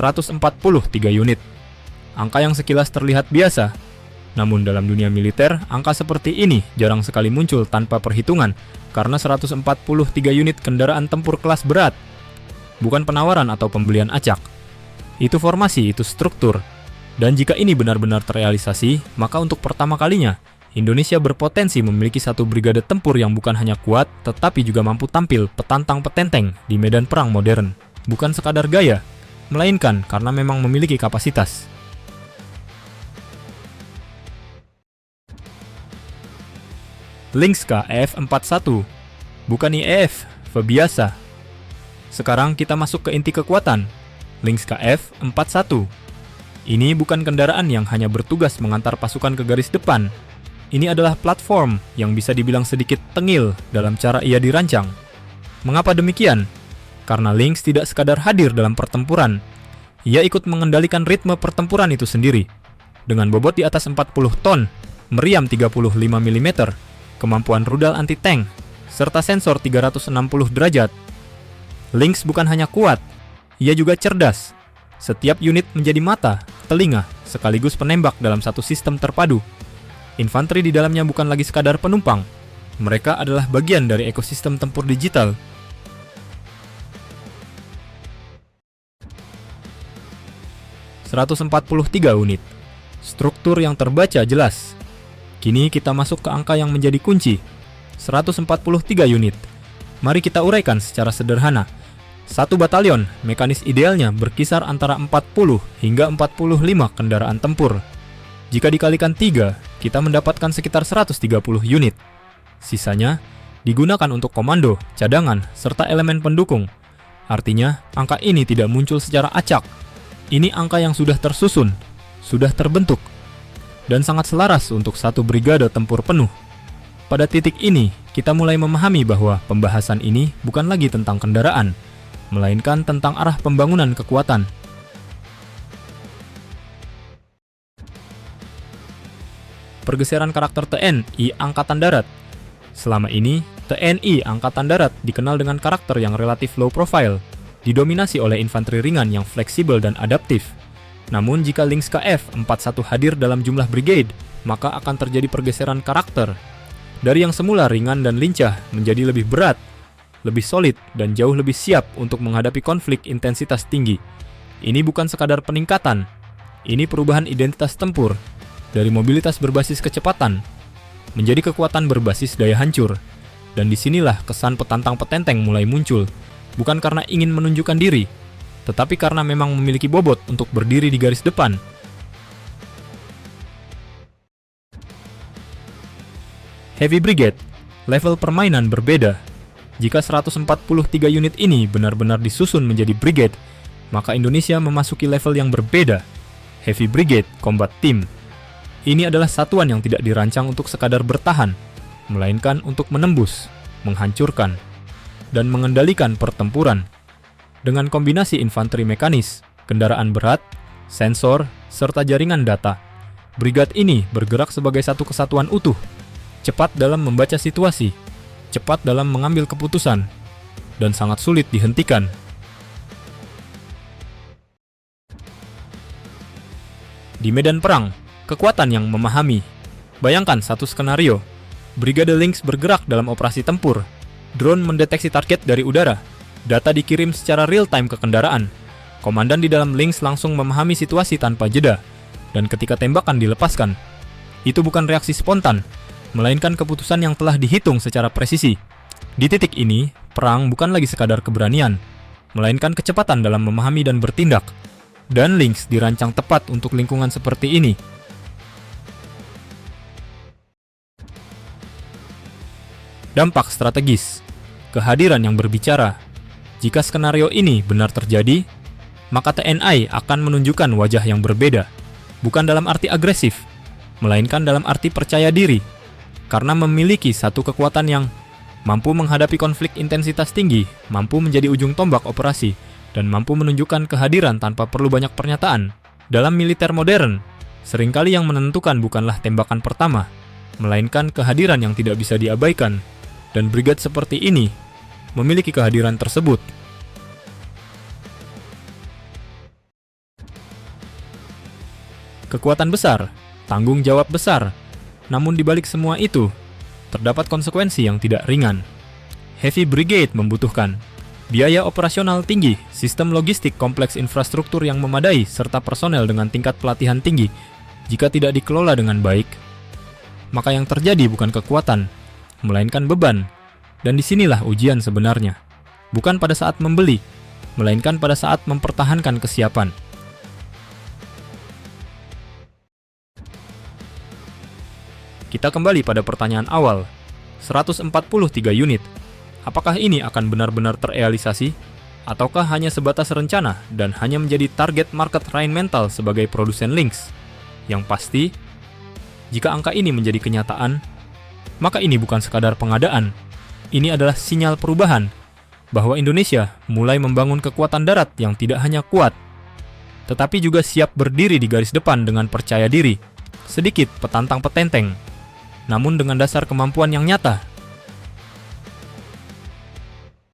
143 unit. Angka yang sekilas terlihat biasa, namun dalam dunia militer, angka seperti ini jarang sekali muncul tanpa perhitungan karena 143 unit kendaraan tempur kelas berat. Bukan penawaran atau pembelian acak. Itu formasi, itu struktur. Dan jika ini benar-benar terrealisasi, maka untuk pertama kalinya, Indonesia berpotensi memiliki satu brigade tempur yang bukan hanya kuat, tetapi juga mampu tampil petantang petenteng di medan perang modern. Bukan sekadar gaya, melainkan karena memang memiliki kapasitas. Lynx KF-41, bukan IEF, biasa. Sekarang kita masuk ke inti kekuatan, Lynx KF-41. Ini bukan kendaraan yang hanya bertugas mengantar pasukan ke garis depan. Ini adalah platform yang bisa dibilang sedikit tengil dalam cara ia dirancang. Mengapa demikian? Karena Lynx tidak sekadar hadir dalam pertempuran. Ia ikut mengendalikan ritme pertempuran itu sendiri. Dengan bobot di atas 40 ton, meriam 35 mm, kemampuan rudal anti-tank, serta sensor 360 derajat. Lynx bukan hanya kuat, ia juga cerdas. Setiap unit menjadi mata, telinga, sekaligus penembak dalam satu sistem terpadu. Infanteri di dalamnya bukan lagi sekadar penumpang. Mereka adalah bagian dari ekosistem tempur digital. ...143 unit. Struktur yang terbaca jelas. Kini kita masuk ke angka yang menjadi kunci, 143 unit. Mari kita uraikan secara sederhana. Satu batalion, mekanis idealnya berkisar antara 40 hingga 45 kendaraan tempur. Jika dikalikan 3, kita mendapatkan sekitar 130 unit. Sisanya digunakan untuk komando, cadangan, serta elemen pendukung. Artinya, angka ini tidak muncul secara acak. Ini angka yang sudah tersusun, sudah terbentuk, dan sangat selaras untuk satu brigade tempur penuh. Pada titik ini, kita mulai memahami bahwa pembahasan ini bukan lagi tentang kendaraan, melainkan tentang arah pembangunan kekuatan. Pergeseran karakter TNI Angkatan Darat. Selama ini, TNI Angkatan Darat dikenal dengan karakter yang relatif low profile, didominasi oleh infanteri ringan yang fleksibel dan adaptif. Namun jika Lynx KF-41 hadir dalam jumlah brigade, maka akan terjadi pergeseran karakter. Dari yang semula ringan dan lincah menjadi lebih berat, lebih solid, dan jauh lebih siap untuk menghadapi konflik intensitas tinggi. Ini bukan sekadar peningkatan, ini perubahan identitas tempur, dari mobilitas berbasis kecepatan, menjadi kekuatan berbasis daya hancur. Dan disinilah kesan petantang petenteng mulai muncul, bukan karena ingin menunjukkan diri, tetapi karena memang memiliki bobot untuk berdiri di garis depan. Heavy Brigade, level permainan berbeda. Jika 143 unit ini benar-benar disusun menjadi brigade, maka Indonesia memasuki level yang berbeda. Heavy Brigade Combat Team. Ini adalah satuan yang tidak dirancang untuk sekadar bertahan, melainkan untuk menembus, menghancurkan, dan mengendalikan pertempuran. Dengan kombinasi infanteri mekanis, kendaraan berat, sensor, serta jaringan data, brigade ini bergerak sebagai satu kesatuan utuh, cepat dalam membaca situasi, cepat dalam mengambil keputusan, dan sangat sulit dihentikan. Di medan perang, kekuatan yang memahami. Bayangkan satu skenario, Brigade Lynx bergerak dalam operasi tempur, drone mendeteksi target dari udara, data dikirim secara real-time ke kendaraan. Komandan di dalam Lynx langsung memahami situasi tanpa jeda, dan ketika tembakan dilepaskan, itu bukan reaksi spontan, melainkan keputusan yang telah dihitung secara presisi. Di titik ini, perang bukan lagi sekadar keberanian, melainkan kecepatan dalam memahami dan bertindak. Dan Lynx dirancang tepat untuk lingkungan seperti ini. Dampak strategis, kehadiran yang berbicara. Jika skenario ini benar terjadi, maka TNI akan menunjukkan wajah yang berbeda, bukan dalam arti agresif, melainkan dalam arti percaya diri, karena memiliki satu kekuatan yang mampu menghadapi konflik intensitas tinggi, mampu menjadi ujung tombak operasi, dan mampu menunjukkan kehadiran tanpa perlu banyak pernyataan. Dalam militer modern, seringkali yang menentukan bukanlah tembakan pertama, melainkan kehadiran yang tidak bisa diabaikan. Dan brigade seperti ini memiliki kehadiran tersebut. Kekuatan besar, tanggung jawab besar. Namun di balik semua itu, terdapat konsekuensi yang tidak ringan. Heavy Brigade membutuhkan biaya operasional tinggi, sistem logistik kompleks infrastruktur yang memadai, serta personel dengan tingkat pelatihan tinggi. Jika tidak dikelola dengan baik, maka yang terjadi bukan kekuatan, melainkan beban. Dan disinilah ujian sebenarnya. Bukan pada saat membeli, melainkan pada saat mempertahankan kesiapan. Kita kembali pada pertanyaan awal, 143 unit. Apakah ini akan benar-benar terrealisasi? Ataukah hanya sebatas rencana dan hanya menjadi target market Rheinmetall sebagai produsen Lynx? Yang pasti, jika angka ini menjadi kenyataan, maka ini bukan sekadar pengadaan. Ini adalah sinyal perubahan, bahwa Indonesia mulai membangun kekuatan darat yang tidak hanya kuat, tetapi juga siap berdiri di garis depan dengan percaya diri, sedikit petantang petenteng, namun dengan dasar kemampuan yang nyata